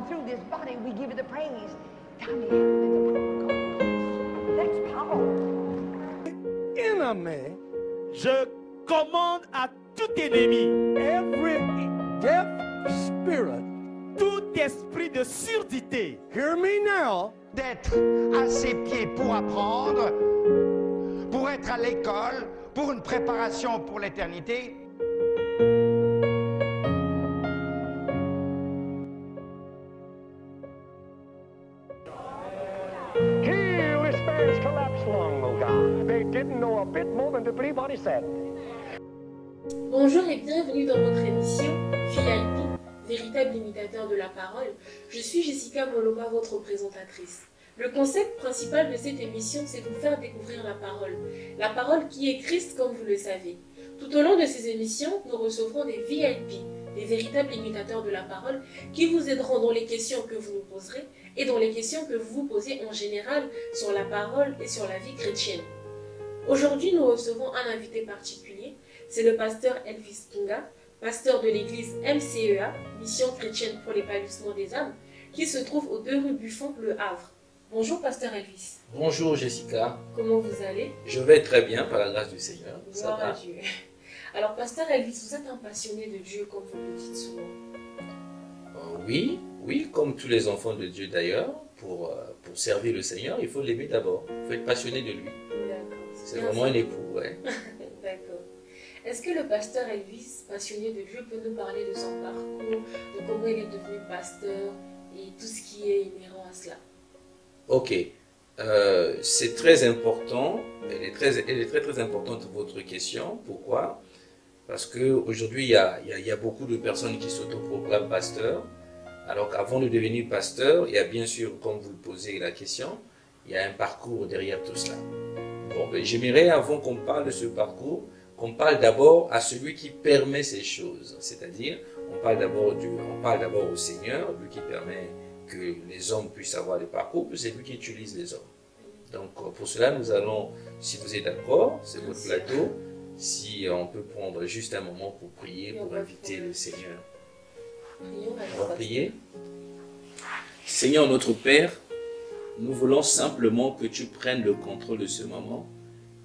through this body, we give you the praise. Tommy, that's powerful. Enemy, Je commande à tout ennemi, every deaf spirit, tout esprit de surdité, hear me now, D'être à ses pieds pour apprendre, pour être à l'école, pour une préparation pour l'éternité. Heal this man's collapsed lung, oh God. They didn't know a bit more than to believe what he said. Bonjour et bienvenue dans votre émission VIP, véritable imitateur de la parole. Je suis Jessica Moloma, votre présentatrice. Le concept principal de cette émission, c'est de vous faire découvrir la parole qui est Christ comme vous le savez. Tout au long de ces émissions, nous recevrons des VIP, des véritables imitateurs de la parole, qui vous aideront dans les questions que vous nous poserez et dans les questions que vous vous posez en général sur la parole et sur la vie chrétienne. Aujourd'hui, nous recevons un invité particulier, c'est le pasteur Elvis Tunga, pasteur de l'église MCEA, Mission chrétienne pour l'épanouissement des âmes, qui se trouve aux 2 rue Buffon, Le Havre. Bonjour pasteur Elvis. Bonjour Jessica. Comment vous allez? Je vais très bien par la grâce du Seigneur. Gloire à Dieu. Alors pasteur Elvis, vous êtes un passionné de Dieu comme vous le dites souvent. Oui, comme tous les enfants de Dieu d'ailleurs, pour servir le Seigneur, il faut l'aimer d'abord. Il faut être passionné de lui. D'accord. C'est vraiment un époux, ouais. D'accord. Est-ce que le pasteur Elvis, passionné de Dieu, peut nous parler de son parcours, de comment il est devenu pasteur et tout ce qui est inhérent à cela? Ok. C'est très important. Elle est très importante votre question. Pourquoi? Parce qu'aujourd'hui, il y a beaucoup de personnes qui s'autoproclament pasteurs. Alors qu'avant de devenir pasteur, il y a bien sûr, comme vous le posez la question, il y a un parcours derrière tout cela. Bon, j'aimerais, avant qu'on parle de ce parcours, qu'on parle d'abord à celui qui permet ces choses. C'est-à-dire, on parle d'abord au Seigneur, lui qui permet que les hommes puissent avoir des parcours, puis c'est lui qui utilise les hommes. Donc, pour cela, nous allons, si vous êtes d'accord, c'est votre plateau, si on peut prendre juste un moment pour prier, pour inviter le Seigneur. On va prier. Seigneur notre Père, nous voulons simplement que tu prennes le contrôle de ce moment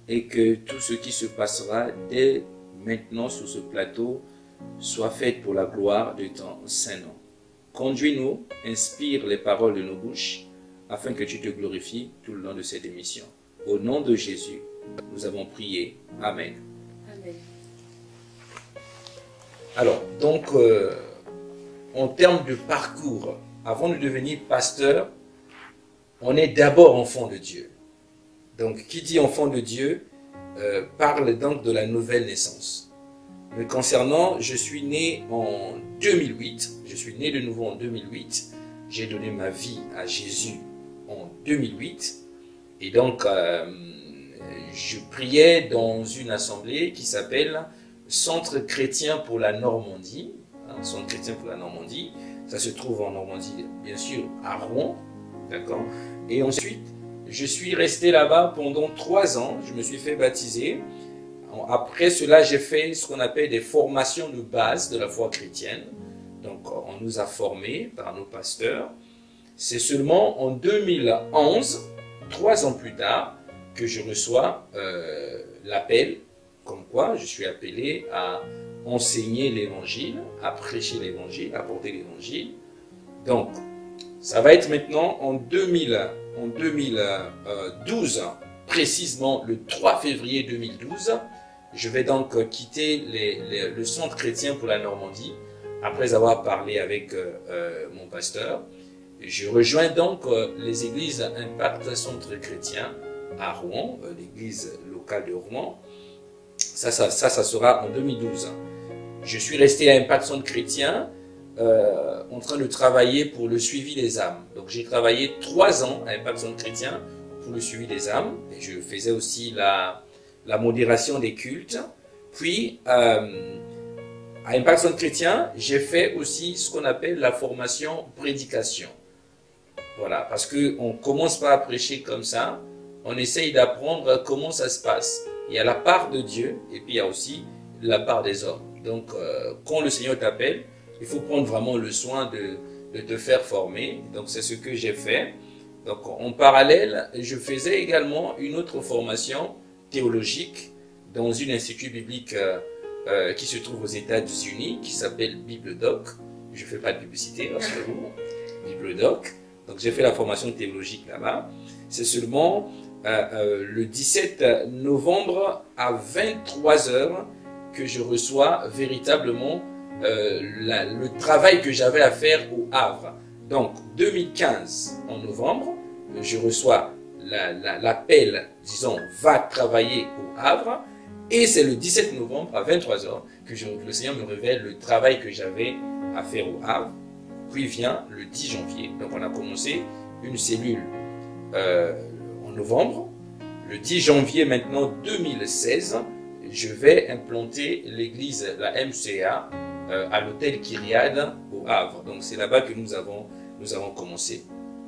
et que tout ce qui se passera dès maintenant sur ce plateau soit fait pour la gloire de ton Saint-Nom. Conduis-nous, inspire les paroles de nos bouches afin que tu te glorifies tout le long de cette émission. Au nom de Jésus, nous avons prié. Amen. Amen. Alors, donc, en termes de parcours, avant de devenir pasteur, on est d'abord enfant de Dieu. Donc, qui dit enfant de Dieu parle donc de la nouvelle naissance. Me concernant, je suis né en 2008. Je suis né de nouveau en 2008. J'ai donné ma vie à Jésus en 2008. Et donc, je priais dans une assemblée qui s'appelle Centre chrétien pour la Normandie. Centre chrétien pour la Normandie. Ça se trouve en Normandie, bien sûr, à Rouen. D'accord. Et ensuite, je suis resté là-bas pendant 3 ans. Je me suis fait baptiser. Après cela, j'ai fait ce qu'on appelle des formations de base de la foi chrétienne. Donc, on nous a formés par nos pasteurs. C'est seulement en 2011, 3 ans plus tard, que je reçois l'appel, comme quoi je suis appelé à enseigner l'évangile, à prêcher l'évangile, à porter l'évangile. Donc, ça va être maintenant en 2012, précisément le 3 février 2012, je vais donc quitter le centre chrétien pour la Normandie, après avoir parlé avec mon pasteur. Je rejoins donc les églises Impact Centre Chrétien à Rouen, l'église locale de Rouen. Ça sera en 2012. Je suis resté à Impact Centre Chrétien en train de travailler pour le suivi des âmes. Donc j'ai travaillé 3 ans à Impact Centre Chrétien pour le suivi des âmes. Et je faisais aussi la modération des cultes. Puis, à Impact Centre Chrétien, j'ai fait aussi ce qu'on appelle la formation prédication. Voilà, parce qu'on ne commence pas à prêcher comme ça, on essaye d'apprendre comment ça se passe. Il y a la part de Dieu et puis il y a aussi la part des hommes. Donc, quand le Seigneur t'appelle, il faut prendre vraiment le soin de te faire former. Donc c'est ce que j'ai fait. Donc en parallèle, je faisais également une autre formation théologique dans un institut biblique qui se trouve aux États-Unis, qui s'appelle BibleDoc. Je ne fais pas de publicité, rassurez-vous. BibleDoc. Donc j'ai fait la formation théologique là-bas. C'est seulement le 17 novembre à 23 h que je reçois véritablement le travail que j'avais à faire au Havre. Donc 2015 en novembre, je reçois l'appel, disons, va travailler au Havre. Et c'est le 17 novembre à 23 h que le Seigneur me révèle le travail que j'avais à faire au Havre. Puis vient le 10 janvier. Donc on a commencé une cellule en novembre. Le 10 janvier maintenant 2016, je vais implanter l'église, la MCA, à l'hôtel Kyriade au Havre. Donc c'est là-bas que nous avons commencé.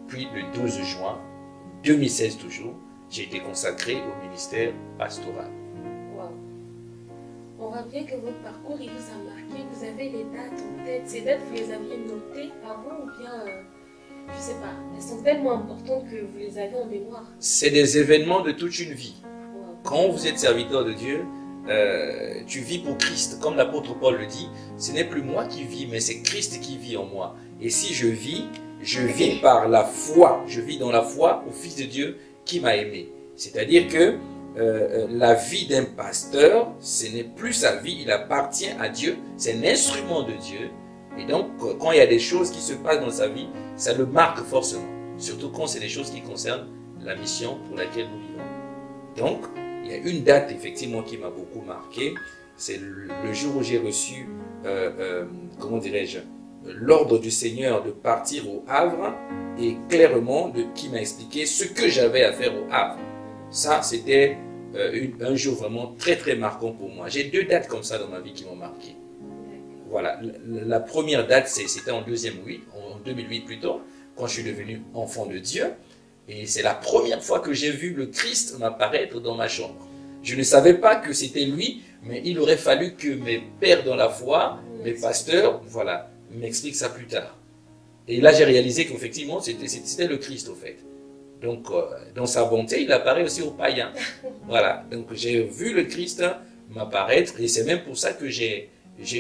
Puis le 12 juin 2016 toujours, j'ai été consacré au ministère pastoral. Wow. On voit bien que votre parcours, il vous a marqué. Vous avez les dates en tête. Ces dates, vous les aviez notées avant ou bien, je ne sais pas, elles sont tellement importantes que vous les avez en mémoire. C'est des événements de toute une vie. Wow. Quand vous êtes serviteur de Dieu, tu vis pour Christ. Comme l'apôtre Paul le dit, ce n'est plus moi qui vis, mais c'est Christ qui vit en moi. Et si je vis par la foi. Je vis dans la foi au Fils de Dieu qui m'a aimé. C'est-à-dire que la vie d'un pasteur, ce n'est plus sa vie, il appartient à Dieu. C'est un instrument de Dieu. Et donc, quand il y a des choses qui se passent dans sa vie, ça le marque forcément. Surtout quand c'est des choses qui concernent la mission pour laquelle nous vivons. Donc, il y a une date effectivement qui m'a beaucoup marqué. C'est le jour où j'ai reçu, comment dirais-je, l'ordre du Seigneur de partir au Havre et clairement qui m'a expliqué ce que j'avais à faire au Havre. Ça, c'était un jour vraiment très très marquant pour moi. J'ai deux dates comme ça dans ma vie qui m'ont marqué. Voilà, la première date, c'était en 2008 plutôt, quand je suis devenu enfant de Dieu. Et c'est la première fois que j'ai vu le Christ m'apparaître dans ma chambre. Je ne savais pas que c'était lui, mais il aurait fallu que mes pères dans la foi, mes pasteurs, voilà, m'expliquent ça plus tard. Et là, j'ai réalisé qu'effectivement, c'était le Christ, au fait. Donc, dans sa bonté, il apparaît aussi aux païens. Voilà, donc j'ai vu le Christ m'apparaître, et c'est même pour ça que j'ai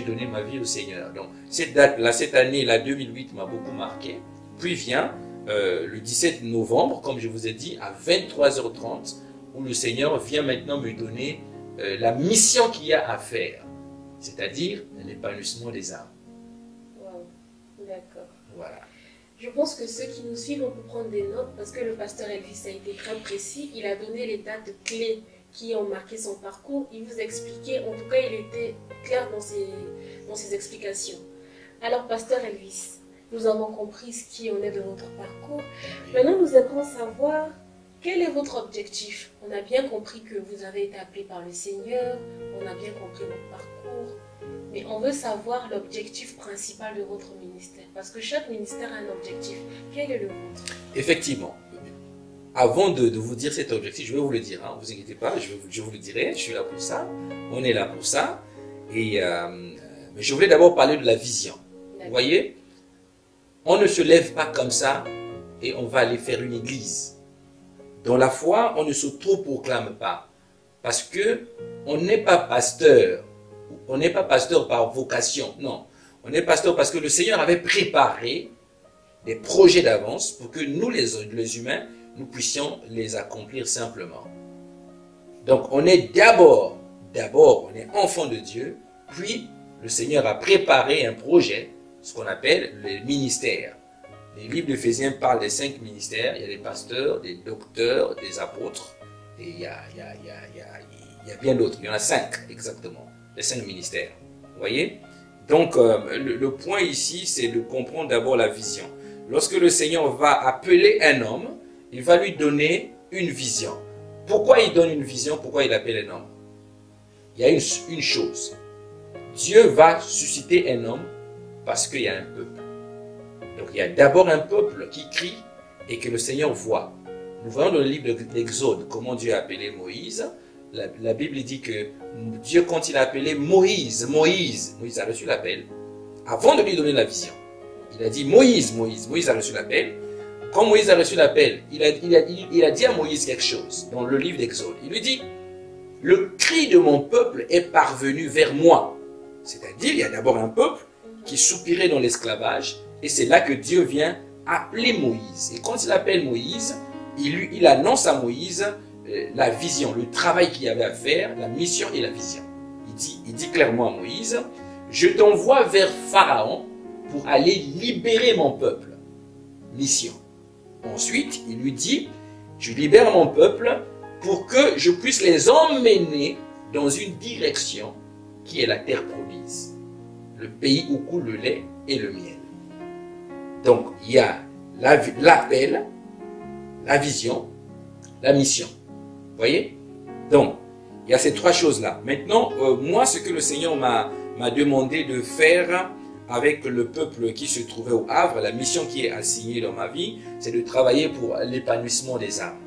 donné ma vie au Seigneur. Donc, cette date-là, cette année-là, 2008, m'a beaucoup marqué. Puis vient le 17 novembre, comme je vous ai dit, à 23 h 30, où le Seigneur vient maintenant me donner la mission qu'il y a à faire, c'est-à-dire l'épanouissement des âmes. Wow. D'accord. Voilà. Je pense que ceux qui nous suivent, on peut prendre des notes parce que le pasteur Elvis a été très précis. Il a donné les dates clés qui ont marqué son parcours. Il vous expliquait, en tout cas, il était clair dans ses explications. Alors, pasteur Elvis, nous avons compris ce qui en est de votre parcours. Maintenant, nous aimerons savoir quel est votre objectif. On a bien compris que vous avez été appelé par le Seigneur, on a bien compris votre parcours, mais on veut savoir l'objectif principal de votre ministère, parce que chaque ministère a un objectif. Quel est le vôtre? Effectivement. Avant de vous dire cet objectif, je vais vous le dire, hein, ne vous inquiétez pas, je vous le dirai, je suis là pour ça, on est là pour ça. Et mais je voulais d'abord parler de la vision. Vous voyez, on ne se lève pas comme ça et on va aller faire une église. Dans la foi, on ne s'auto-proclame pas. Parce que on n'est pas pasteur. On n'est pas pasteur par vocation. Non. On est pasteur parce que le Seigneur avait préparé des projets d'avance pour que nous, les humains, nous puissions les accomplir simplement. Donc, on est d'abord, on est enfant de Dieu, puis le Seigneur a préparé un projet, ce qu'on appelle le ministère. Les livres d'Éphésiens parlent des 5 ministères. Il y a des pasteurs, des docteurs, des apôtres. Et il y a bien d'autres. Il y en a 5 exactement. Les 5 ministères. Vous voyez? Donc, le point ici, c'est de comprendre d'abord la vision. Lorsque le Seigneur va appeler un homme, il va lui donner une vision. Pourquoi il donne une vision? Pourquoi il appelle un homme? Il y a une chose. Dieu va susciter un homme parce qu'il y a un peuple. Donc il y a d'abord un peuple qui crie et que le Seigneur voit. Nous voyons dans le livre de l'Exode comment Dieu a appelé Moïse. La Bible dit que Dieu, quand il a appelé Moïse a reçu l'appel. Avant de lui donner la vision, Il a dit Moïse, Moïse. Moïse a reçu l'appel. Quand Moïse a reçu l'appel, il a dit à Moïse quelque chose dans le livre d'Exode. Il lui dit, le cri de mon peuple est parvenu vers moi. C'est-à-dire, il y a d'abord un peuple qui soupirait dans l'esclavage, et c'est là que Dieu vient appeler Moïse. Et quand il appelle Moïse, il annonce à Moïse la vision, le travail qu'il y avait à faire, la mission et la vision. Il dit clairement à Moïse, je t'envoie vers Pharaon pour aller libérer mon peuple. Mission. Ensuite, il lui dit, je libère mon peuple pour que je puisse les emmener dans une direction qui est la terre promise, le pays où coule le lait et le miel. Donc, il y a l'appel, la vision, la mission. Vous voyez? Donc, il y a ces trois choses-là. Maintenant, moi, ce que le Seigneur m'a demandé de faire avec le peuple qui se trouvait au Havre, la mission qui est assignée dans ma vie, c'est de travailler pour l'épanouissement des âmes.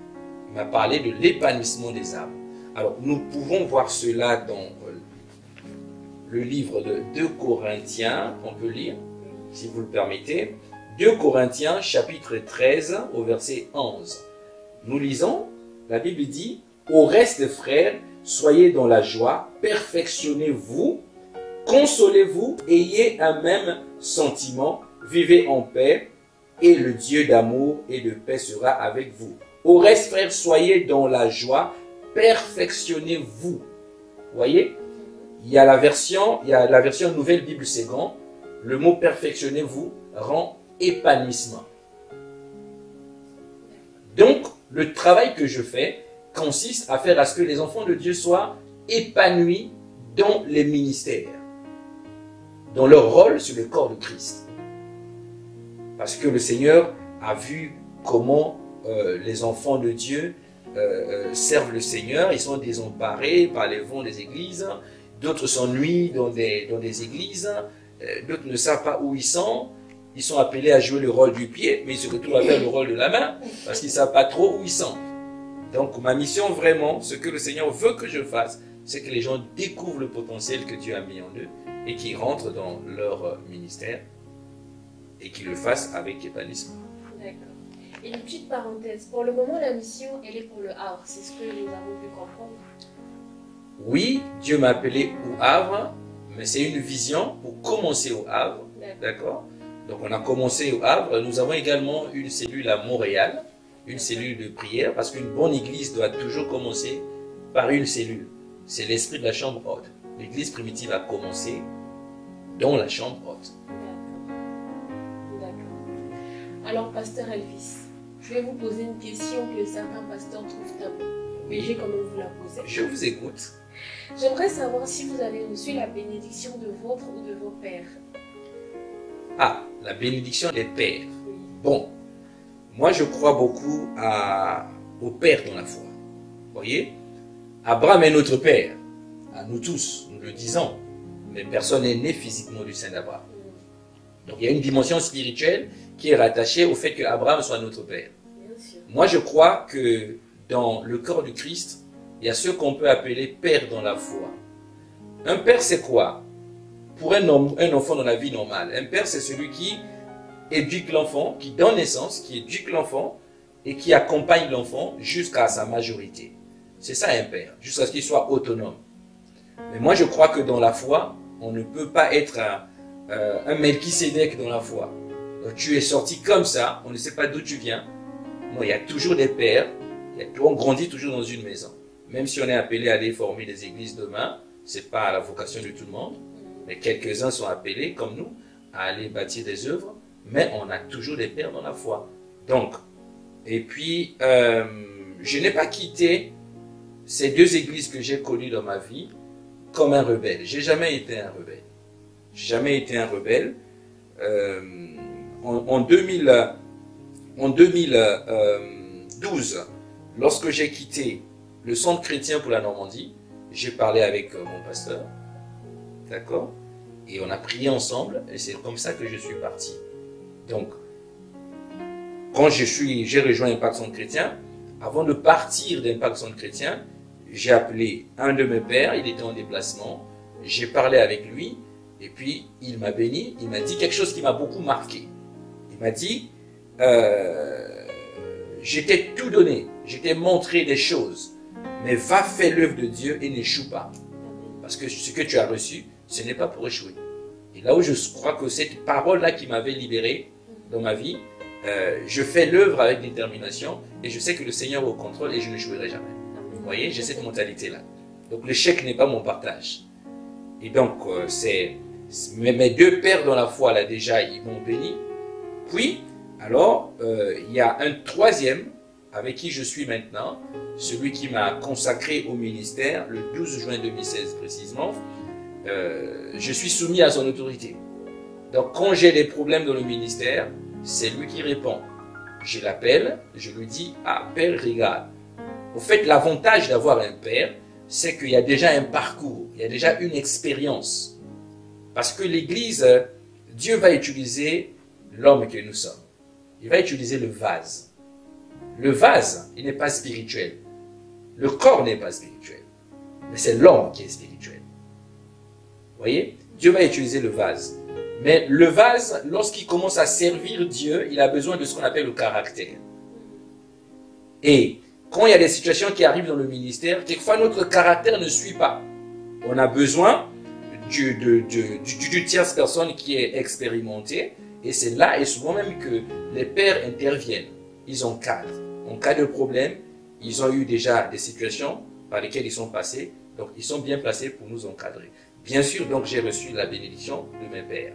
Il m'a parlé de l'épanouissement des âmes. Alors, nous pouvons voir cela dans le livre de 2 Corinthiens, on peut lire, si vous le permettez. 2 Corinthiens, chapitre 13, au verset 11. Nous lisons, la Bible dit, « Au reste, frères, soyez dans la joie, perfectionnez-vous, consolez-vous, ayez un même sentiment, vivez en paix, et le Dieu d'amour et de paix sera avec vous. Au reste, frères, soyez dans la joie, perfectionnez-vous. » Voyez, il y a la version Nouvelle Bible Second. Le mot perfectionnez-vous rend épanouissement. Donc, le travail que je fais consiste à faire à ce que les enfants de Dieu soient épanouis dans les ministères, dans leur rôle sur le corps de Christ. Parce que le Seigneur a vu comment les enfants de Dieu servent le Seigneur. Ils sont désemparés par les vents des églises. D'autres s'ennuient dans des églises. D'autres ne savent pas où ils sont. Ils sont appelés à jouer le rôle du pied, mais ils se retrouvent à faire le rôle de la main parce qu'ils ne savent pas trop où ils sont. Donc ma mission vraiment, ce que le Seigneur veut que je fasse, c'est que les gens découvrent le potentiel que Dieu a mis en eux et qu'ils rentrent dans leur ministère et qu'ils le fassent avec épanouissement. D'accord. Et une petite parenthèse, pour le moment la mission elle est pour le Havre, c'est ce que nous avons pu comprendre. Oui, Dieu m'a appelé au Havre, mais c'est une vision pour commencer au Havre. D'accord. Donc on a commencé au Havre. Nous avons également une cellule à Montréal, une cellule de prière, parce qu'une bonne église doit toujours commencer par une cellule. C'est l'esprit de la chambre haute. L'église primitive a commencé dans la chambre haute. D'accord. Alors, pasteur Elvis, je vais vous poser une question que certains pasteurs trouvent tabou. Mais j'ai quand même vous la poser. Je vous écoute. J'aimerais savoir si vous avez reçu la bénédiction de votre ou de vos pères. Ah, la bénédiction des pères. Oui. Bon, moi je crois beaucoup au Père dans la foi. Vous voyez, Abraham est notre Père. À nous tous, nous le disons. Mais personne n'est né physiquement du sein d'Abraham. Donc il y a une dimension spirituelle qui est rattachée au fait qu'Abraham soit notre Père. Bien sûr. Moi je crois que dans le corps du Christ, il y a ce qu'on peut appeler Père dans la foi. Un Père c'est quoi? Pour un enfant dans la vie normale, un père c'est celui qui éduque l'enfant, qui donne naissance, qui éduque l'enfant et qui accompagne l'enfant jusqu'à sa majorité. C'est ça un père, jusqu'à ce qu'il soit autonome. Mais moi je crois que dans la foi, on ne peut pas être un Melchisédek dans la foi. Donc, tu es sorti comme ça, on ne sait pas d'où tu viens. Non, il y a toujours des pères, on grandit toujours dans une maison. Même si on est appelé à aller former des églises demain, ce n'est pas la vocation de tout le monde. Mais quelques-uns sont appelés, comme nous, à aller bâtir des œuvres, mais on a toujours des pères dans la foi. Donc, et puis, je n'ai pas quitté ces deux églises que j'ai connues dans ma vie comme un rebelle. J'ai jamais été un rebelle. J'ai jamais été un rebelle. En 2012, lorsque j'ai quitté le centre chrétien pour la Normandie, j'ai parlé avec mon pasteur. D'accord? Et on a prié ensemble et c'est comme ça que je suis parti. Donc, quand j'ai rejoint Impact Centre Chrétien, avant de partir d'Impact Centre Chrétien, j'ai appelé un de mes pères, il était en déplacement, j'ai parlé avec lui et puis il m'a béni, il m'a dit quelque chose qui m'a beaucoup marqué. Il m'a dit, je t'ai tout donné, je t'ai montré des choses, mais va faire l'œuvre de Dieu et n'échoue pas. Parce que ce que tu as reçu, ce n'est pas pour échouer. Et là où je crois que cette parole-là qui m'avait libéré dans ma vie, je fais l'œuvre avec détermination et je sais que le Seigneur est au contrôle et je n'échouerai jamais. Vous voyez, j'ai cette mentalité-là. Donc l'échec n'est pas mon partage. Et donc, mes deux pères dans la foi, là déjà, ils m'ont béni. Puis, alors, il y a un troisième avec qui je suis maintenant, celui qui m'a consacré au ministère, le 12 juin 2016 précisément. Je suis soumis à son autorité. Donc, quand j'ai des problèmes dans le ministère, c'est lui qui répond. Je l'appelle, je lui dis, ah, père, regarde. Au fait, l'avantage d'avoir un père, c'est qu'il y a déjà un parcours, il y a déjà une expérience. Parce que l'Église, Dieu va utiliser l'homme que nous sommes. Il va utiliser le vase. Le vase, il n'est pas spirituel. Le corps n'est pas spirituel. Mais c'est l'homme qui est spirituel. Vous voyez? Dieu va utiliser le vase. Mais le vase, lorsqu'il commence à servir Dieu, il a besoin de ce qu'on appelle le caractère. Et quand il y a des situations qui arrivent dans le ministère, quelquefois notre caractère ne suit pas. On a besoin du tierce personne qui est expérimentée. Et c'est là et souvent même que les pères interviennent. Ils encadrent. En cas de problème, ils ont eu déjà des situations par lesquelles ils sont passés. Donc ils sont bien placés pour nous encadrer. Bien sûr, donc j'ai reçu la bénédiction de mes pères.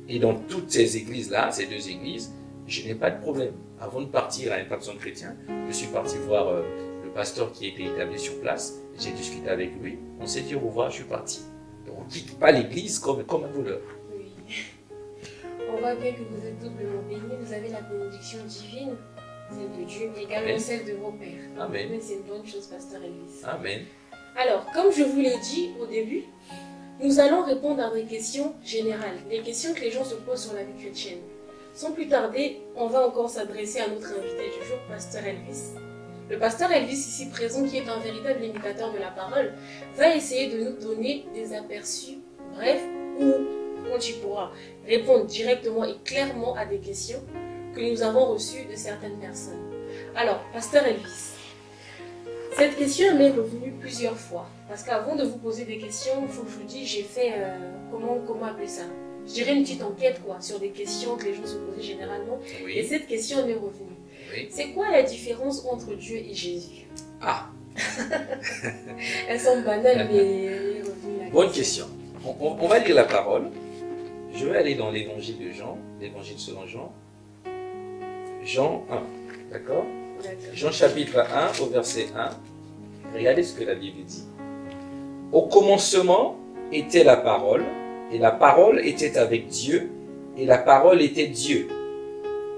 Et dans toutes ces églises-là, ces deux églises, je n'ai pas de problème. Avant de partir à Impact Zone Chrétien, je suis parti voir le pasteur qui était établi sur place. J'ai discuté avec lui. On s'est dit au revoir, je suis parti. Donc on ne quitte pas l'église comme un voleur. Oui. On voit bien que vous êtes doublement bénis. Vous avez la bénédiction divine, celle de Dieu, mais également Amen. celle de vos pères. Amen. Mais c'est une bonne chose, pasteur Elvis. Amen. Alors, comme je vous l'ai dit au début, nous allons répondre à des questions générales, des questions que les gens se posent sur la vie chrétienne. Sans plus tarder, on va encore s'adresser à notre invité du jour, pasteur Elvis. Le pasteur Elvis ici présent, qui est un véritable imitateur de la parole, va essayer de nous donner des aperçus brefs où on y pourra répondre directement et clairement à des questions que nous avons reçues de certaines personnes. Alors, pasteur Elvis, cette question m'est revenue plusieurs fois. Parce qu'avant de vous poser des questions, il faut que je vous dise, j'ai fait, comment appeler ça? Je dirais une petite enquête quoi, sur des questions que les gens se posaient généralement. Oui. Et cette question m'est revenue. Oui. C'est quoi la différence entre Dieu et Jésus? Ah, Elles sont banales, mais elle est revenue la bonne question. On va lire la parole. Je vais aller dans l'évangile de Jean, l'évangile selon Jean. Jean 1, d'accord? D'accord. Jean chapitre 1 au verset 1. Regardez ce que la Bible dit. Au commencement était la parole, et la parole était avec Dieu, et la parole était Dieu.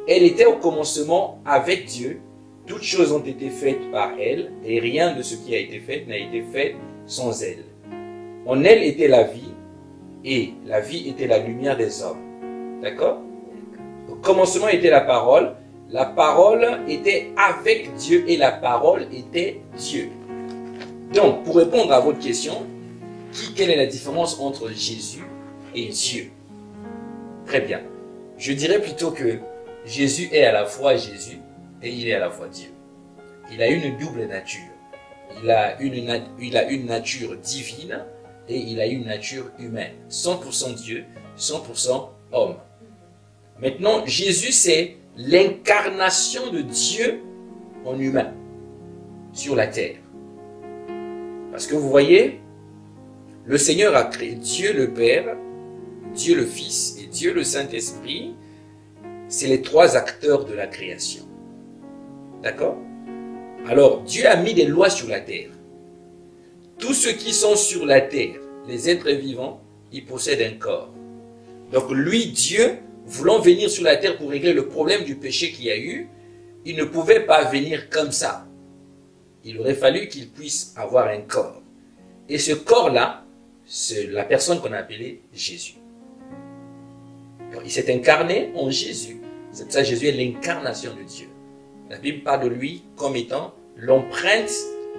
Elle était au commencement avec Dieu. Toutes choses ont été faites par elle, et rien de ce qui a été fait n'a été fait sans elle. En elle était la vie, et la vie était la lumière des hommes. D'accord? Au commencement était la parole était avec Dieu, et la parole était Dieu. Donc, pour répondre à votre question, quelle est la différence entre Jésus et Dieu? Très bien. Je dirais plutôt que Jésus est à la fois Jésus et il est à la fois Dieu. Il a une double nature. Il a une nature divine et il a une nature humaine. 100% Dieu, 100% homme. Maintenant, Jésus, c'est l'incarnation de Dieu en humain sur la terre. Parce que vous voyez, le Seigneur a créé Dieu le Père, Dieu le Fils et Dieu le Saint-Esprit. C'est les trois acteurs de la création. D'accord? Alors, Dieu a mis des lois sur la terre. Tous ceux qui sont sur la terre, les êtres vivants, ils possèdent un corps. Donc lui, Dieu, voulant venir sur la terre pour régler le problème du péché qu'il y a eu, il ne pouvait pas venir comme ça. Il aurait fallu qu'il puisse avoir un corps. Et ce corps-là, c'est la personne qu'on a appelée Jésus. Donc, il s'est incarné en Jésus. C'est pour ça que Jésus est l'incarnation de Dieu. La Bible parle de lui comme étant l'empreinte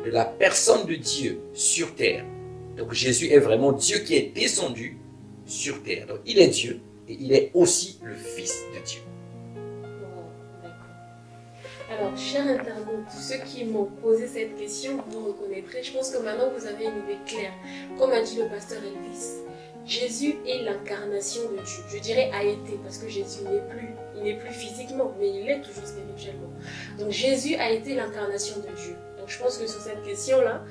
de la personne de Dieu sur terre. Donc Jésus est vraiment Dieu qui est descendu sur terre. Donc il est Dieu et il est aussi le Fils de Dieu. Alors, chers internautes, ceux qui m'ont posé cette question, vous reconnaîtrez. Je pense que maintenant vous avez une idée claire. Comme a dit le pasteur Elvis, Jésus est l'incarnation de Dieu. Je dirais a été, parce que Jésus n'est plus physiquement, mais il est toujours spirituellement. Donc Jésus a été l'incarnation de Dieu. Donc je pense que sur cette question-là,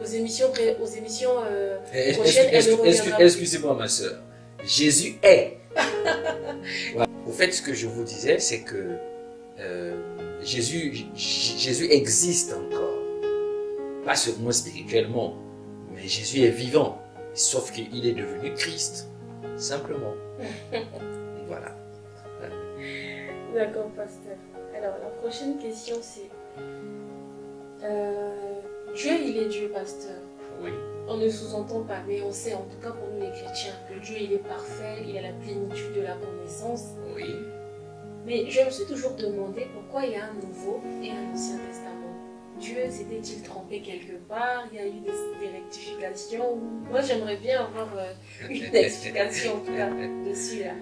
aux émissions prochaines, elle ne reviendra plus. Excusez-moi ma soeur. Jésus est. Voilà. Au fait, ce que je vous disais, c'est que Jésus existe encore. Pas seulement spirituellement, mais Jésus est vivant. Sauf qu'il est devenu Christ. Simplement. Voilà. D'accord, pasteur. Alors, la prochaine question, c'est... Dieu, il est Dieu, pasteur. Oui. On ne sous-entend pas, mais on sait, en tout cas pour nous les chrétiens, que Dieu, il est parfait, il a la plénitude de la connaissance. Oui. Mais je me suis toujours demandé pourquoi il y a un Nouveau et un Ancien Testament. Dieu s'était-il trompé quelque part? Il y a eu des rectifications? Moi, j'aimerais bien avoir une explication, en tout cas, dessus, là.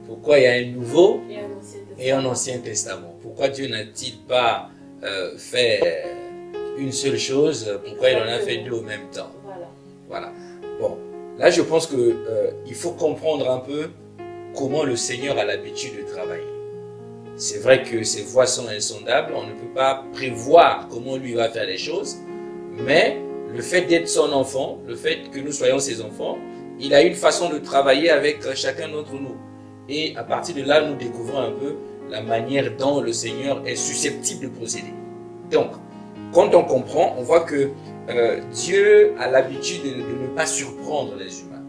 Pourquoi il y a un Nouveau et un Ancien Testament? Pourquoi Dieu n'a-t-il pas fait une seule chose? Pourquoi il en a fait deux en même temps? Voilà. Bon, là, je pense que il faut comprendre un peu comment le Seigneur a l'habitude de travailler. C'est vrai que ses voies sont insondables, on ne peut pas prévoir comment lui va faire les choses, mais le fait d'être son enfant, le fait que nous soyons ses enfants, il a une façon de travailler avec chacun d'entre nous. Et à partir de là, nous découvrons un peu la manière dont le Seigneur est susceptible de procéder. Donc, quand on comprend, on voit que Dieu a l'habitude de ne pas surprendre les humains.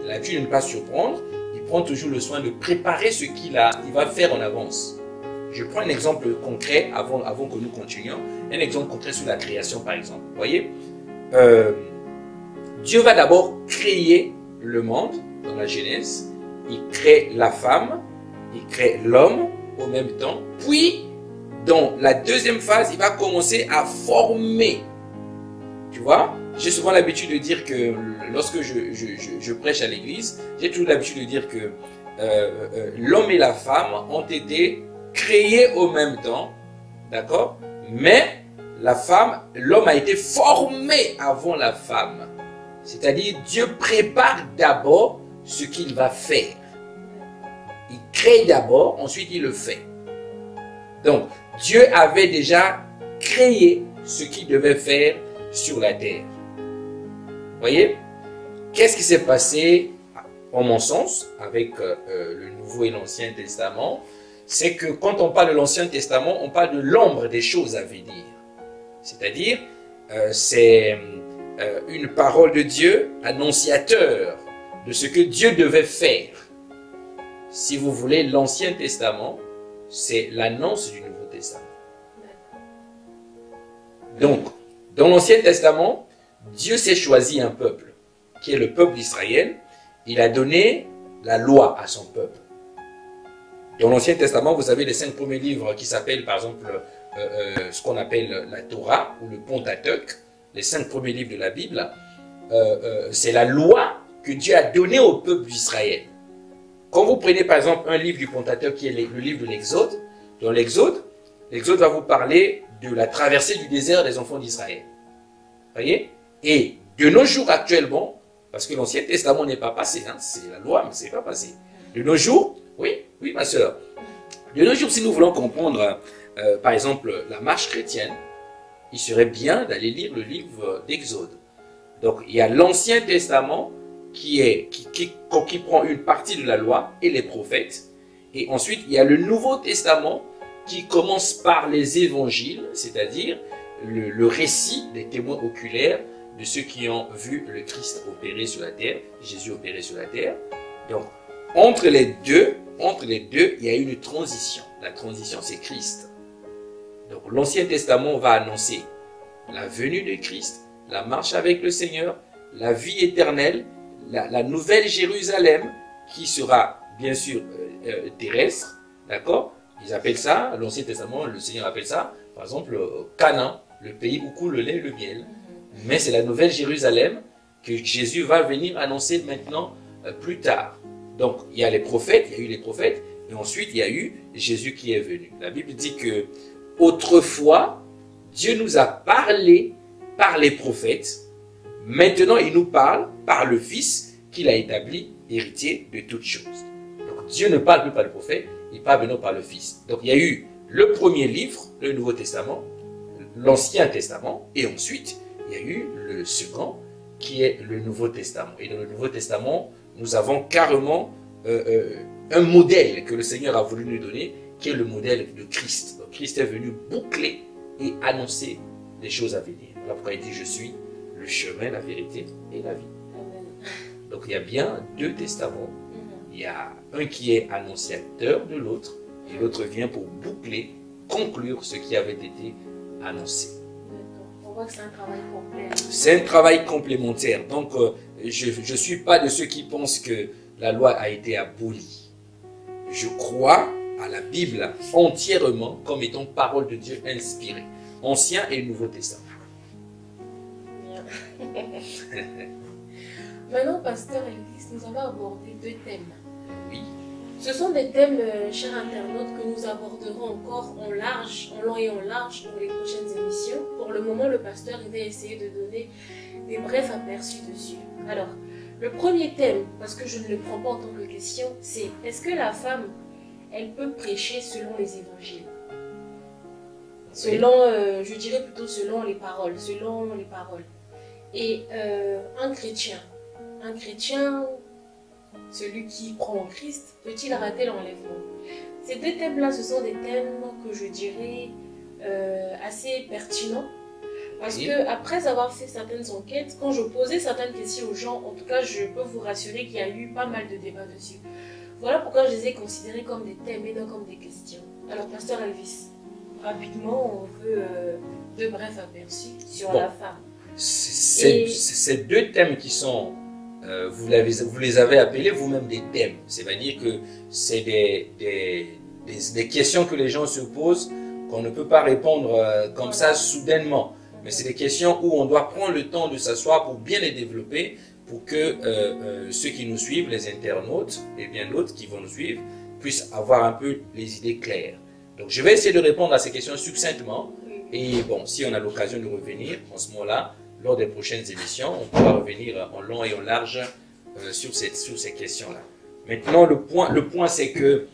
Il a l'habitude de ne pas surprendre. Il prend toujours le soin de préparer ce qu'il va faire en avance. Je prends un exemple concret avant que nous continuions. Un exemple concret sur la création, par exemple. Vous voyez, Dieu va d'abord créer le monde dans la Genèse. Il crée la femme, il crée l'homme au même temps. Puis, dans la deuxième phase, il va commencer à former. Tu vois, j'ai souvent l'habitude de dire que lorsque je prêche à l'église, j'ai toujours l'habitude de dire que l'homme et la femme ont été créés au même temps, d'accord? Mais l'homme a été formé avant la femme. C'est-à-dire, Dieu prépare d'abord ce qu'il va faire. Il crée d'abord, ensuite il le fait. Donc, Dieu avait déjà créé ce qu'il devait faire sur la terre. Voyez, qu'est-ce qui s'est passé, en mon sens, avec le Nouveau et l'Ancien Testament? C'est que quand on parle de l'Ancien Testament, on parle de l'ombre des choses à venir. C'est-à-dire, c'est une parole de Dieu, annonciateur de ce que Dieu devait faire. Si vous voulez, l'Ancien Testament, c'est l'annonce du Nouveau Testament. Donc, dans l'Ancien Testament, Dieu s'est choisi un peuple, qui est le peuple d'Israël. Il a donné la loi à son peuple. Dans l'Ancien Testament, vous avez les 5 premiers livres qui s'appellent, par exemple, ce qu'on appelle la Torah ou le Pentateuque, les 5 premiers livres de la Bible. C'est la loi que Dieu a donnée au peuple d'Israël. Quand vous prenez, par exemple, un livre du Pentateuque qui est le livre de l'Exode, dans l'Exode va vous parler de la traversée du désert des enfants d'Israël. Voyez? Et de nos jours actuellement, parce que l'Ancien Testament n'est pas passé, hein, c'est la loi, mais c'est pas passé. De nos jours, oui, ma soeur. De nos jours, si nous voulons comprendre, par exemple, la marche chrétienne, il serait bien d'aller lire le livre d'Exode. Donc, il y a l'Ancien Testament qui prend une partie de la loi et les prophètes. Et ensuite, il y a le Nouveau Testament qui commence par les évangiles, c'est-à-dire le récit des témoins oculaires de ceux qui ont vu le Christ opérer sur la terre, Jésus opérer sur la terre. Donc, entre les deux, il y a une transition. La transition, c'est Christ. Donc, l'Ancien Testament va annoncer la venue de Christ, la marche avec le Seigneur, la vie éternelle, la nouvelle Jérusalem qui sera, bien sûr, terrestre, d'accord? Ils appellent ça, l'Ancien Testament, le Seigneur appelle ça, par exemple, Canaan, le pays où coule le lait et le miel. Mais c'est la nouvelle Jérusalem que Jésus va venir annoncer maintenant plus tard. Donc, il y a les prophètes, il y a eu les prophètes, Et ensuite, il y a eu Jésus qui est venu. La Bible dit que autrefois, Dieu nous a parlé par les prophètes. Maintenant, il nous parle par le Fils qu'il a établi héritier de toutes choses. Donc, Dieu ne parle plus par le prophète, il parle maintenant par le Fils. Donc, il y a eu le premier livre, le Nouveau Testament, l'Ancien Testament, et ensuite, il y a eu le second, qui est le Nouveau Testament. Et dans le Nouveau Testament, nous avons carrément un modèle que le Seigneur a voulu nous donner, qui est le modèle de Christ. Donc, Christ est venu boucler et annoncer les choses à venir. Voilà pourquoi il dit « Je suis le chemin, la vérité et la vie ». Donc, il y a bien deux testaments. Il y a un qui est annonciateur de l'autre, et l'autre vient pour boucler, conclure ce qui avait été annoncé. On voit que c'est un travail complet. C'est un travail complémentaire. Donc, je ne suis pas de ceux qui pensent que la loi a été abolie. Je crois à la Bible entièrement comme étant parole de Dieu inspirée. Ancien et Nouveau Testament. Bien. Maintenant, Pasteur Elvis, nous avons abordé deux thèmes. Oui. Ce sont des thèmes, chers internautes, que nous aborderons encore en long et en large dans les prochaines émissions. Pour le moment, le pasteur il va essayer de donner des brefs aperçus dessus. Alors, le premier thème, parce que je ne le prends pas en tant que question, c'est est-ce que la femme, elle peut prêcher selon les évangiles? Selon, je dirais plutôt selon les paroles, Et un chrétien, celui qui croit en Christ, peut-il rater l'enlèvement? Ces deux thèmes-là, ce sont des thèmes que je dirais assez pertinents. Parce que après avoir fait certaines enquêtes, quand je posais certaines questions aux gens, en tout cas, je peux vous rassurer qu'il y a eu pas mal de débats dessus. Voilà pourquoi je les ai considérés comme des thèmes et non comme des questions. Alors, Pasteur Elvis, rapidement, on veut deux brefs aperçus sur la femme. Ces deux thèmes qui sont, vous les avez appelés vous-même des thèmes. C'est-à-dire que c'est des questions que les gens se posent, qu'on ne peut pas répondre comme ça soudainement. Mais c'est des questions où on doit prendre le temps de s'asseoir pour bien les développer, pour que ceux qui nous suivent, les internautes et bien d'autres qui vont nous suivre, puissent avoir un peu les idées claires. Donc je vais essayer de répondre à ces questions succinctement. Et bon, si on a l'occasion de revenir en ce moment-là, lors des prochaines émissions, on pourra revenir en long et en large sur ces questions-là. Maintenant, le point c'est que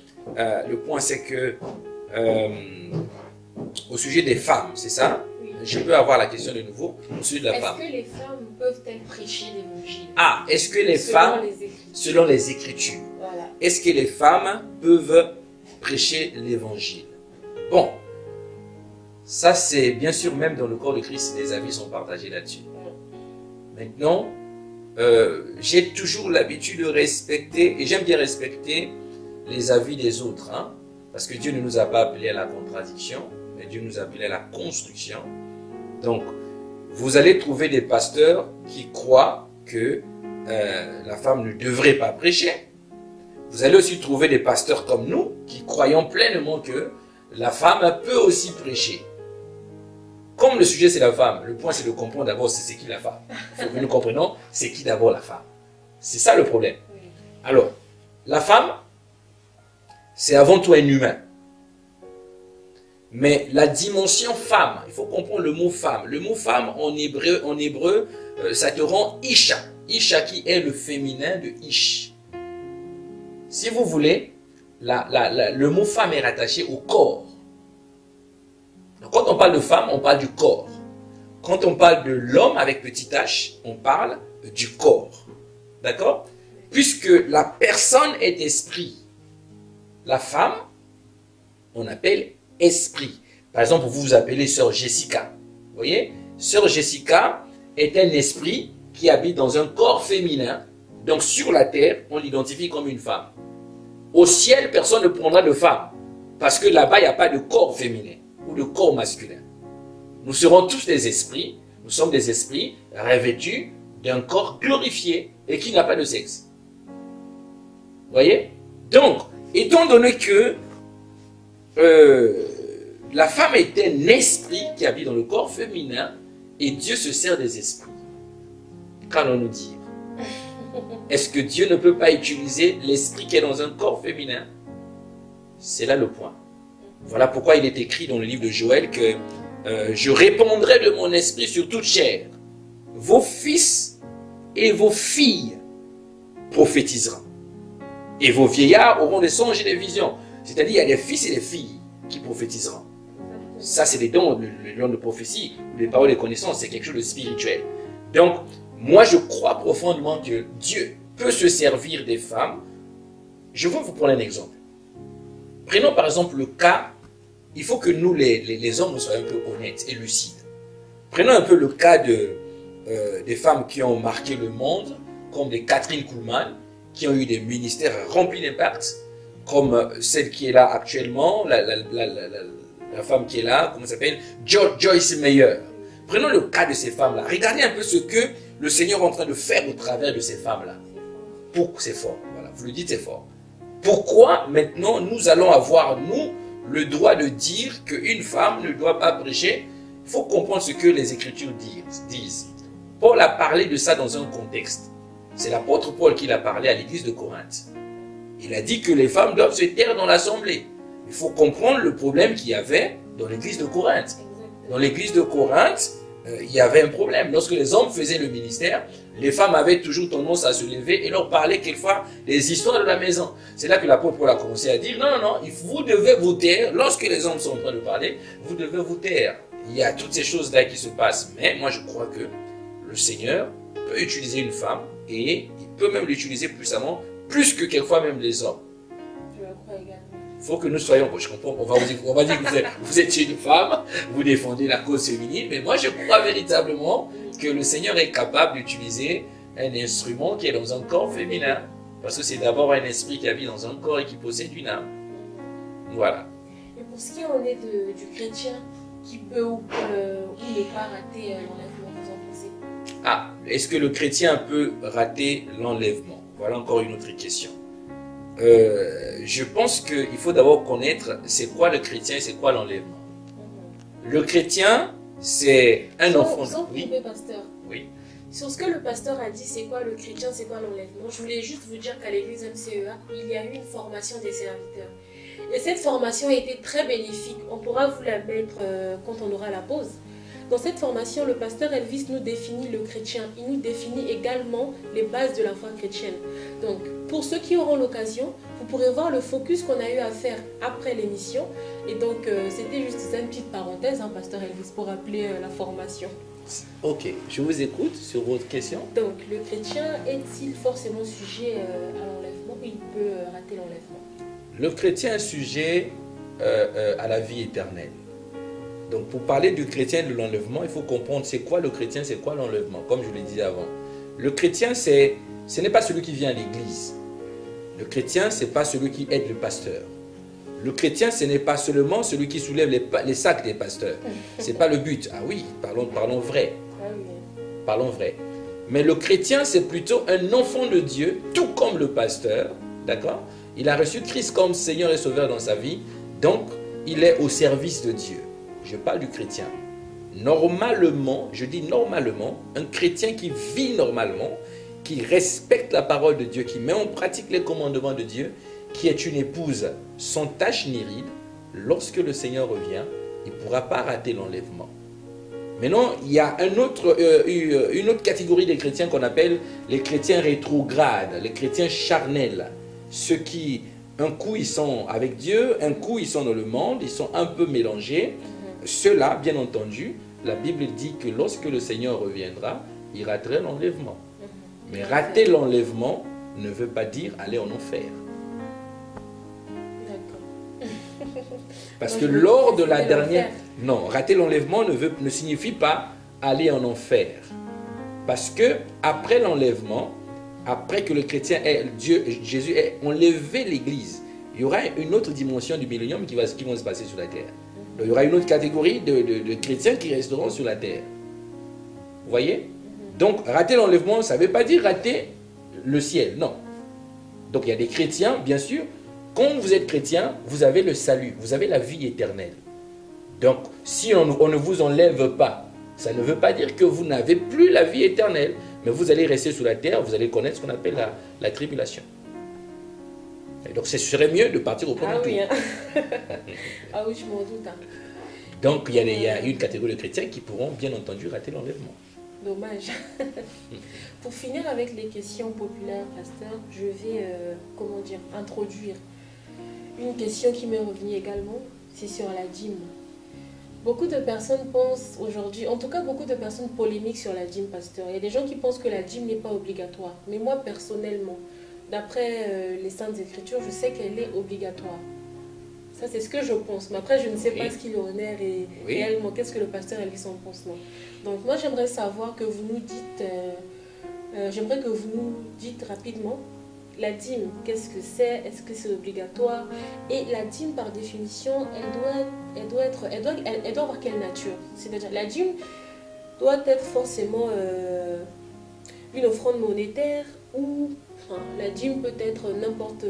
au sujet des femmes, c'est ça? Je peux avoir la question de nouveau au sujet de la femme. Est-ce que les femmes peuvent-elles prêcher l'évangile? Ah, est-ce que les femmes, selon les Écritures, voilà. Est-ce que les femmes peuvent prêcher l'évangile? Bon, ça c'est bien sûr, même dans le corps de Christ, les avis sont partagés là-dessus. Maintenant, j'ai toujours l'habitude de respecter, et j'aime bien respecter les avis des autres, hein, parce que Dieu ne nous a pas appelés à la contradiction, mais Dieu nous a appelés à la construction. Donc, vous allez trouver des pasteurs qui croient que la femme ne devrait pas prêcher. Vous allez aussi trouver des pasteurs comme nous qui croyons pleinement que la femme peut aussi prêcher. Comme le sujet c'est la femme, le point c'est de comprendre d'abord c'est qui la femme. Il faut que nous comprenions c'est qui d'abord la femme. C'est ça le problème. Alors, la femme, c'est avant tout un humain. Mais la dimension femme, il faut comprendre le mot femme. Le mot femme en hébreu, ça te rend Isha. Isha qui est le féminin de Ish. Si vous voulez, le mot femme est rattaché au corps. Donc, quand on parle de femme, on parle du corps. Quand on parle de l'homme avec petit h, on parle du corps. D'accord? Puisque la personne est esprit. La femme, on appelle esprit. Par exemple, vous vous appelez sœur Jessica. Vous voyez? Sœur Jessica est un esprit qui habite dans un corps féminin. Donc sur la terre, on l'identifie comme une femme. Au ciel, personne ne prendra de femme. Parce que là-bas, il n'y a pas de corps féminin ou de corps masculin. Nous serons tous des esprits. Nous sommes des esprits revêtus d'un corps glorifié et qui n'a pas de sexe. Vous voyez? Donc, étant donné que la femme est un esprit qui habite dans le corps féminin et Dieu se sert des esprits. Qu'allons-nous dire? Est-ce que Dieu ne peut pas utiliser l'esprit qui est dans un corps féminin? C'est là le point. Voilà pourquoi il est écrit dans le livre de Joël que je répandrai de mon esprit sur toute chair. Vos fils et vos filles prophétiseront. Et vos vieillards auront des songes et des visions. C'est-à-dire, il y a des fils et des filles qui prophétiseront. Ça, c'est les dons, les dons de prophétie, les paroles et connaissances, c'est quelque chose de spirituel. Donc, moi, je crois profondément que Dieu peut se servir des femmes. Je vais vous prendre un exemple. Prenons par exemple le cas, il faut que nous, les hommes, soyons un peu honnêtes et lucides. Prenons un peu le cas des femmes qui ont marqué le monde, comme des Catherine Kuhlman, qui ont eu des ministères remplis d'impact, comme celle qui est là actuellement, la femme qui est là, comment ça s'appelle, Joyce Meyer. Prenons le cas de ces femmes-là. Regardez un peu ce que le Seigneur est en train de faire au travers de ces femmes-là. C'est fort. Voilà, vous le dites, c'est fort. Pourquoi maintenant nous allons avoir, nous, le droit de dire qu'une femme ne doit pas prêcher? Il faut comprendre ce que les Écritures disent. Paul a parlé de ça dans un contexte. C'est l'apôtre Paul qui l'a parlé à l'église de Corinthe. Il a dit que les femmes doivent se taire dans l'assemblée. Il faut comprendre le problème qu'il y avait dans l'église de Corinthe. Dans l'église de Corinthe, il y avait un problème. Lorsque les hommes faisaient le ministère, les femmes avaient toujours tendance à se lever et leur parler quelquefois des histoires de la maison. C'est là que l'apôtre Paul a commencé à dire, non, vous devez vous taire. Lorsque les hommes sont en train de parler, vous devez vous taire. Il y a toutes ces choses-là qui se passent. Mais moi, je crois que le Seigneur peut utiliser une femme et il peut même l'utiliser puissamment, plus que quelquefois même les hommes. Je le crois également. Il faut que nous soyons, je comprends, on va dire que vous êtes une femme, vous défendez la cause féminine, mais moi je crois véritablement que le Seigneur est capable d'utiliser un instrument qui est dans un corps féminin. Parce que c'est d'abord un esprit qui habite dans un corps et qui possède une âme. Voilà. Et pour ce qui en est du chrétien qui peut ou ne pas rater l'enlèvement, vous en pensez? Ah, est-ce que le chrétien peut rater l'enlèvement? Voilà encore une autre question. Je pense qu'il faut d'abord connaître c'est quoi le chrétien et c'est quoi l'enlèvement. Le chrétien, c'est un enfant. Sans couper, pasteur. Oui. Sur ce que le pasteur a dit, c'est quoi le chrétien, c'est quoi l'enlèvement, je voulais juste vous dire qu'à l'église MCEA, il y a eu une formation des serviteurs. Et cette formation a été très bénéfique. On pourra vous la mettre quand on aura la pause. Dans cette formation, le pasteur Elvis nous définit le chrétien. Il nous définit également les bases de la foi chrétienne. Donc, pour ceux qui auront l'occasion, vous pourrez voir le focus qu'on a eu à faire après l'émission. Et donc, c'était juste une petite parenthèse, hein, pasteur Elvis, pour rappeler la formation. Ok, je vous écoute sur votre question. Donc, le chrétien est-il forcément sujet à l'enlèvement ou il peut rater l'enlèvement? Le chrétien est sujet à la vie éternelle. Donc, pour parler du chrétien et de l'enlèvement, il faut comprendre c'est quoi le chrétien, c'est quoi l'enlèvement, comme je l'ai dit avant. Le chrétien, ce n'est pas celui qui vient à l'église. Le chrétien, ce n'est pas celui qui aide le pasteur. Le chrétien, ce n'est pas seulement celui qui soulève les sacs des pasteurs. Ce n'est pas le but. Ah oui, parlons vrai. Parlons vrai. Mais le chrétien, c'est plutôt un enfant de Dieu, tout comme le pasteur. D'accord? Il a reçu Christ comme Seigneur et Sauveur dans sa vie. Donc, il est au service de Dieu. Je parle du chrétien. Normalement, je dis normalement, un chrétien qui vit normalement, qui respecte la parole de Dieu, qui met en pratique les commandements de Dieu, qui est une épouse sans tache ni ride, lorsque le Seigneur revient, il ne pourra pas rater l'enlèvement. Maintenant, il y a une autre catégorie de chrétiens qu'on appelle les chrétiens rétrogrades, les chrétiens charnels. Ceux qui, un coup, ils sont avec Dieu, un coup, ils sont dans le monde, ils sont un peu mélangés. Ceux-là, bien entendu, la Bible dit que lorsque le Seigneur reviendra, il raterait l'enlèvement. Mais rater l'enlèvement ne veut pas dire aller en enfer. Parce que lors de la dernière... Non, rater l'enlèvement ne signifie pas aller en enfer. Parce que après l'enlèvement, après que le chrétien Jésus ait enlevé l'Église, il y aura une autre dimension du millénium qui vont se passer sur la terre. Donc, il y aura une autre catégorie de chrétiens qui resteront sur la terre. Vous voyez? Donc, rater l'enlèvement, ça ne veut pas dire rater le ciel, non. Donc, il y a des chrétiens, bien sûr. Quand vous êtes chrétien, vous avez le salut, vous avez la vie éternelle. Donc, si on ne vous enlève pas, ça ne veut pas dire que vous n'avez plus la vie éternelle, mais vous allez rester sur la terre, vous allez connaître ce qu'on appelle la tribulation. Et donc, ce serait mieux de partir au premier Ah tour. oui, hein. Ah oui, je m'en doute. Hein. Donc, il y a une catégorie de chrétiens qui pourront, bien entendu, rater l'enlèvement. Dommage. Pour finir avec les questions populaires, pasteur, je vais, introduire une question qui m'est revenue également, c'est sur la dîme. Beaucoup de personnes pensent aujourd'hui, en tout cas beaucoup de personnes polémiquent sur la dîme, pasteur. Il y a des gens qui pensent que la dîme n'est pas obligatoire. Mais moi, personnellement, d'après les Saintes Écritures, je sais qu'elle est obligatoire. Ça, c'est ce que je pense. Mais après, je ne sais pas ce qu'il en est réellement. Qu'est-ce que le pasteur Elvis en pense, non. Donc moi, j'aimerais savoir que vous nous dites, j'aimerais que vous nous dites rapidement la dîme, qu'est-ce que c'est, est-ce que c'est obligatoire? Et la dîme, par définition, elle doit avoir quelle nature? C'est-à-dire, la dîme doit être forcément une offrande monétaire ou la dîme peut être n'importe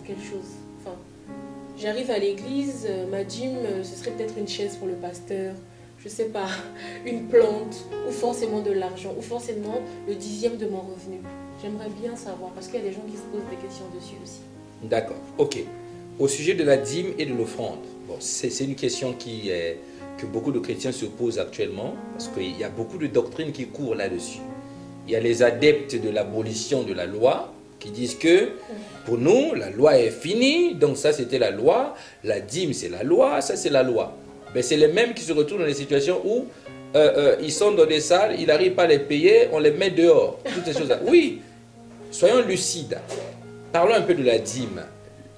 quelle chose. Enfin, j'arrive à l'église, ma dîme, ce serait peut-être une chaise pour le pasteur, je sais pas, une plante, ou forcément de l'argent, ou forcément le 10e de mon revenu. J'aimerais bien savoir, parce qu'il y a des gens qui se posent des questions dessus aussi. D'accord, ok. Au sujet de la dîme et de l'offrande, bon, c'est une question que beaucoup de chrétiens se posent actuellement, parce qu'il y a beaucoup de doctrines qui courent là-dessus. Il y a les adeptes de l'abolition de la loi, qui disent que pour nous, la loi est finie, donc ça c'était la loi, la dîme c'est la loi, ça c'est la loi. Mais c'est les mêmes qui se retrouvent dans des situations où ils sont dans des salles, ils n'arrivent pas à les payer, on les met dehors. Toutes ces choses-là. Oui, soyons lucides. Parlons un peu de la dîme.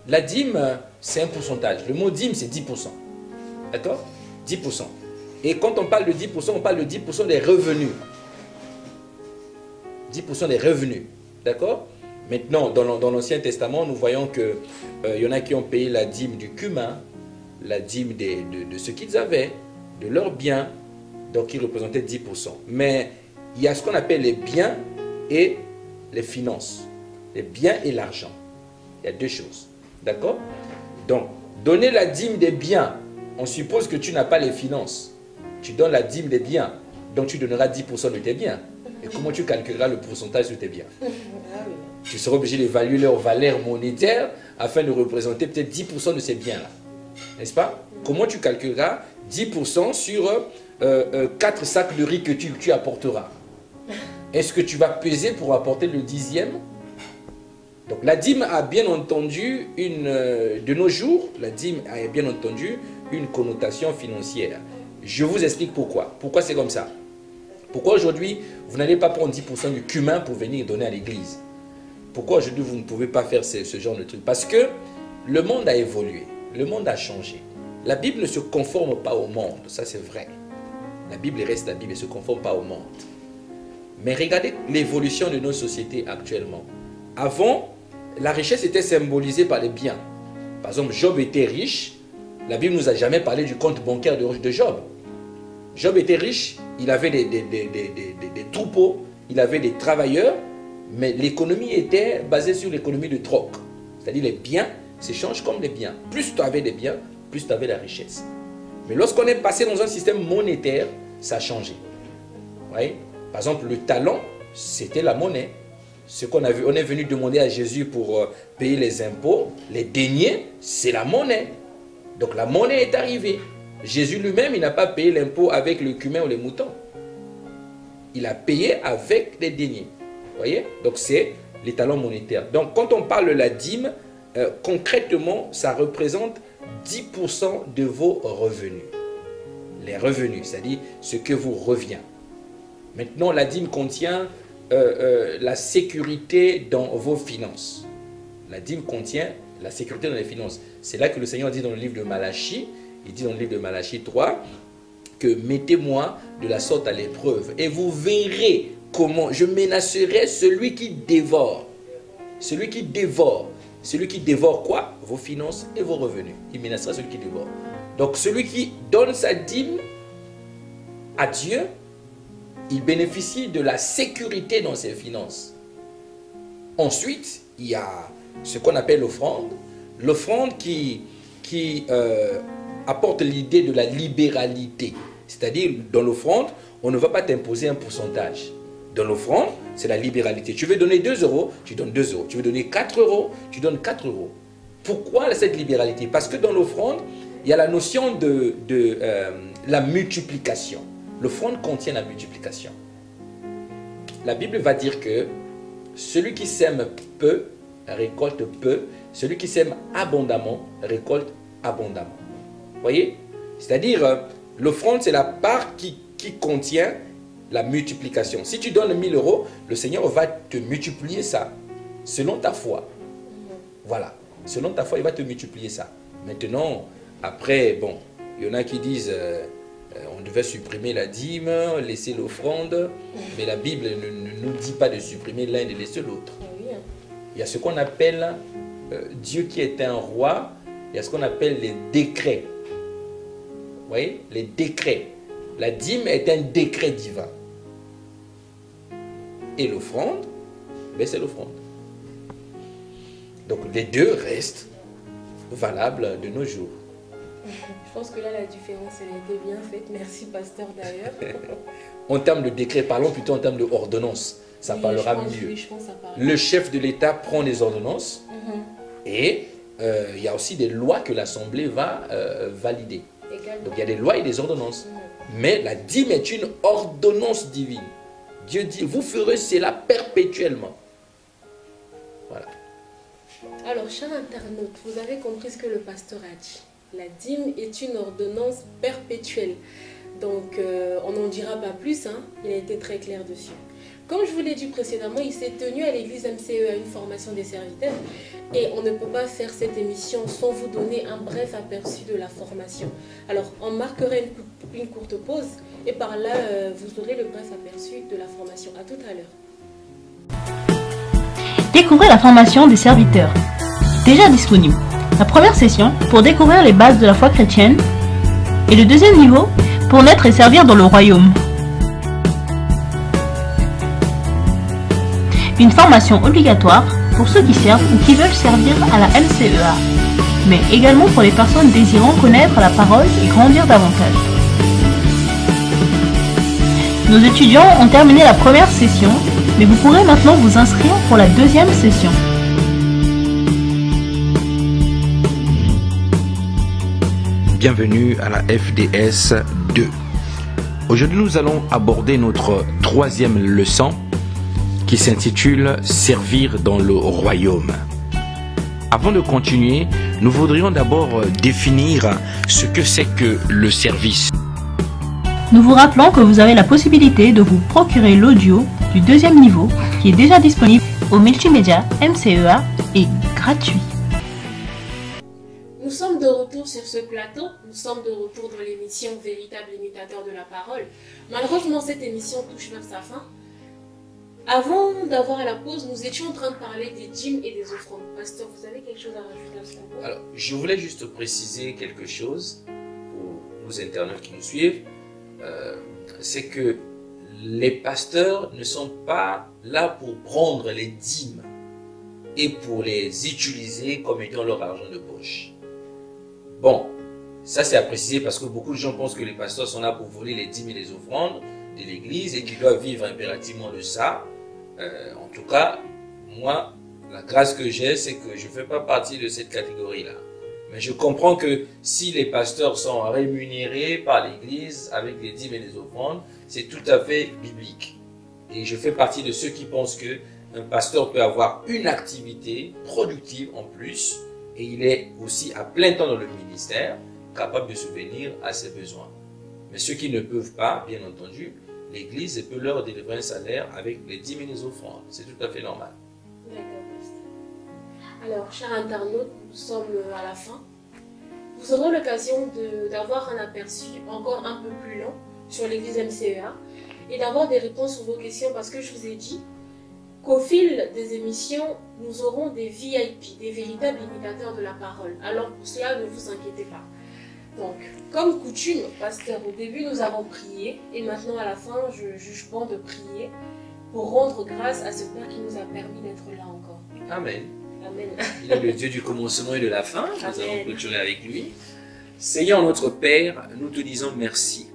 La dîme, c'est un pourcentage. Le mot dîme, c'est 10%. D'accord? 10%. Et quand on parle de 10%, on parle de 10% des revenus. 10% des revenus. D'accord? Maintenant, dans l'Ancien Testament, nous voyons qu'il y en a qui ont payé la dîme du cumin, la dîme de ce qu'ils avaient, de leurs biens, donc qui représentaient 10%. Mais il y a ce qu'on appelle les biens et les finances. Les biens et l'argent. Il y a deux choses. D'accord? Donc, donner la dîme des biens, on suppose que tu n'as pas les finances. Tu donnes la dîme des biens, donc tu donneras 10% de tes biens. Et comment tu calculeras le pourcentage de tes biens? Tu seras obligé d'évaluer leur valeur monétaire afin de représenter peut-être 10% de ces biens-là. N'est-ce pas? Comment tu calculeras 10% sur 4 sacs de riz que tu apporteras? Est-ce que tu vas peser pour apporter le 10e? Donc la dîme a bien entendu de nos jours, la dîme a bien entendu une connotation financière. Je vous explique pourquoi. Pourquoi c'est comme ça? Pourquoi aujourd'hui vous n'allez pas prendre 10% du cumin pour venir donner à l'église? Pourquoi aujourd'hui vous ne pouvez pas faire ce genre de truc? Parce que le monde a évolué, le monde a changé. La Bible ne se conforme pas au monde, ça c'est vrai. La Bible reste la Bible, elle ne se conforme pas au monde. Mais regardez l'évolution de nos sociétés actuellement. Avant, la richesse était symbolisée par les biens. Par exemple, Job était riche. La Bible ne nous a jamais parlé du compte bancaire de Job. Job était riche, il avait des troupeaux, il avait des travailleurs, mais l'économie était basée sur l'économie de troc. C'est-à-dire les biens s'échangent comme des biens. Plus tu avais des biens, plus tu avais la richesse. Mais lorsqu'on est passé dans un système monétaire, ça a changé. Vous voyez? Par exemple, le talent, c'était la monnaie. Ce qu'on a vu, on est venu demander à Jésus pour payer les impôts, les deniers, c'est la monnaie. Donc la monnaie est arrivée. Jésus lui-même, il n'a pas payé l'impôt avec le cumin ou les moutons. Il a payé avec les deniers. Vous voyez? Donc c'est les talents monétaires. Donc quand on parle de la dîme, concrètement, ça représente 10% de vos revenus. Les revenus, c'est-à-dire ce que vous revient. Maintenant, la dîme contient la sécurité dans vos finances. La dîme contient la sécurité dans les finances. C'est là que le Seigneur dit dans le livre de Malachie, il dit dans le livre de Malachie 3, que mettez-moi de la sorte à l'épreuve et vous verrez comment je menacerai celui qui dévore. Celui qui dévore. Celui qui dévore quoi? Vos finances et vos revenus. Il menacera celui qui dévore. Donc celui qui donne sa dîme à Dieu, il bénéficie de la sécurité dans ses finances. Ensuite, il y a ce qu'on appelle l'offrande. L'offrande qui apporte l'idée de la libéralité. C'est-à-dire, dans l'offrande, on ne va pas t'imposer un pourcentage. Dans l'offrande, c'est la libéralité. Tu veux donner 2 euros, tu donnes 2 euros. Tu veux donner 4 euros, tu donnes 4 euros. Pourquoi cette libéralité? Parce que dans l'offrande, il y a la notion de la multiplication. L'offrande contient la multiplication. La Bible va dire que celui qui sème peu récolte peu, celui qui sème abondamment récolte abondamment. Vous voyez? C'est-à-dire, l'offrande, c'est la part qui contient la multiplication. Si tu donnes 1000 euros, le Seigneur va te multiplier ça selon ta foi. Voilà. Selon ta foi, il va te multiplier ça. Maintenant, après, bon, il y en a qui disent on devait supprimer la dîme, laisser l'offrande, mais la Bible ne nous dit pas de supprimer l'un et de laisser l'autre. Il y a ce qu'on appelle Dieu qui est un roi, il y a ce qu'on appelle les décrets. Vous voyez? Les décrets. La dîme est un décret divin. Et l'offrande, ben c'est l'offrande. Donc les deux restent valables de nos jours. Je pense que là, la différence, elle a été bien faite. Merci, pasteur, d'ailleurs. En termes de décret, parlons plutôt en termes d'ordonnance. Ça parlera mieux. Oui, je pense que ça parlera. Le chef de l'État prend les ordonnances et il y a aussi des lois que l'Assemblée va valider. Également. Donc il y a des lois et des ordonnances. Mais la dîme est une ordonnance divine. Dieu dit, vous ferez cela perpétuellement. Voilà. Alors, chers internautes, vous avez compris ce que le pasteur a dit. La dîme est une ordonnance perpétuelle. Donc, on n'en dira pas plus, hein. Il a été très clair dessus. Comme je vous l'ai dit précédemment, il s'est tenu à l'église MCE une formation des serviteurs. Et on ne peut pas faire cette émission sans vous donner un bref aperçu de la formation. Alors, on marquera une courte pause et par là, vous aurez le bref aperçu de la formation. À tout à l'heure. Découvrez la formation des serviteurs. Déjà disponible. La première session pour découvrir les bases de la foi chrétienne et le deuxième niveau pour naître et servir dans le royaume. Une formation obligatoire pour ceux qui servent ou qui veulent servir à la MCEA, mais également pour les personnes désirant connaître la parole et grandir davantage. Nos étudiants ont terminé la première session, mais vous pourrez maintenant vous inscrire pour la deuxième session. Bienvenue à la FDS 2. Aujourd'hui, nous allons aborder notre troisième leçon qui s'intitule « Servir dans le royaume ». Avant de continuer, nous voudrions d'abord définir ce que c'est que le service. Nous vous rappelons que vous avez la possibilité de vous procurer l'audio du deuxième niveau qui est déjà disponible au multimédia MCEA et gratuit. Nous sommes de retour sur ce plateau, nous sommes de retour dans l'émission Véritable imitateur de la parole. Malheureusement, cette émission touche vers sa fin. Avant d'avoir la pause, nous étions en train de parler des dîmes et des offrandes. Pasteur, vous avez quelque chose à rajouter à ce niveau? Alors, je voulais juste préciser quelque chose pour nos internautes qui nous suivent. C'est que les pasteurs ne sont pas là pour prendre les dîmes et pour les utiliser comme étant leur argent de poche. Bon, ça c'est à préciser parce que beaucoup de gens pensent que les pasteurs sont là pour voler les dîmes et les offrandes de l'église et qu'ils doivent vivre impérativement de ça. En tout cas, moi, la grâce que j'ai, c'est que je ne fais pas partie de cette catégorie-là. Mais je comprends que si les pasteurs sont rémunérés par l'église avec les dîmes et les offrandes, c'est tout à fait biblique. Et je fais partie de ceux qui pensent qu'un pasteur peut avoir une activité productive en plus et il est aussi à plein temps dans le ministère, capable de subvenir à ses besoins. Mais ceux qui ne peuvent pas, bien entendu, l'église peut leur délivrer un salaire avec les dîmes et les offrandes. C'est tout à fait normal. D'accord, pasteur. Alors, chers internautes, nous sommes à la fin. Vous aurez l'occasion d'avoir un aperçu encore un peu plus long sur l'église MCEA et d'avoir des réponses sur vos questions parce que je vous ai dit qu'au fil des émissions, nous aurons des VIP, des véritables imitateurs de la parole. Alors pour cela, ne vous inquiétez pas. Donc, comme coutume, pasteur, au début nous avons prié et maintenant à la fin, je juge bon de prier pour rendre grâce à ce Père qui nous a permis d'être là encore. Amen. Amen. Il est le Dieu du commencement et de la fin. Nous allons clôturer avec lui. Seigneur notre Père, nous te disons merci.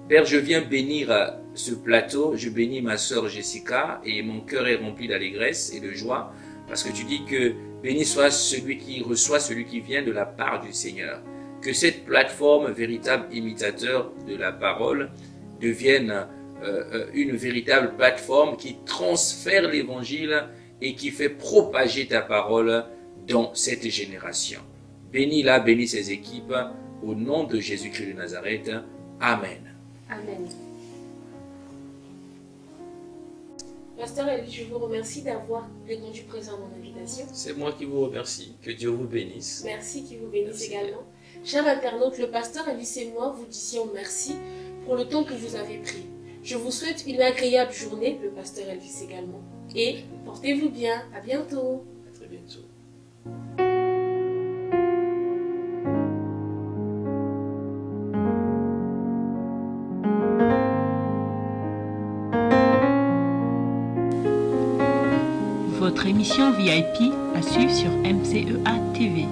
Père, je viens bénir ce plateau. Je bénis ma sœur Jessica et mon cœur est rempli d'allégresse et de joie Parce que tu dis que béni soit celui qui reçoit, celui qui vient de la part du Seigneur. Que cette plateforme, véritable imitateur de la parole, devienne une véritable plateforme qui transfère l'évangile et qui fait propager ta parole dans cette génération. Bénis-la, bénis ses équipes, au nom de Jésus-Christ de Nazareth. Amen. Amen. Pasteur Eli, je vous remercie d'avoir répondu présent à mon invitation. C'est moi qui vous remercie. Que Dieu vous bénisse. Merci, qui vous bénisse également. Chers internautes, le pasteur Eli et moi vous disions merci pour le temps que vous avez pris. Je vous souhaite une agréable journée, le pasteur Elvis également. Et portez-vous bien. À bientôt. À très bientôt. Votre émission VIP à suivre sur MCEA TV.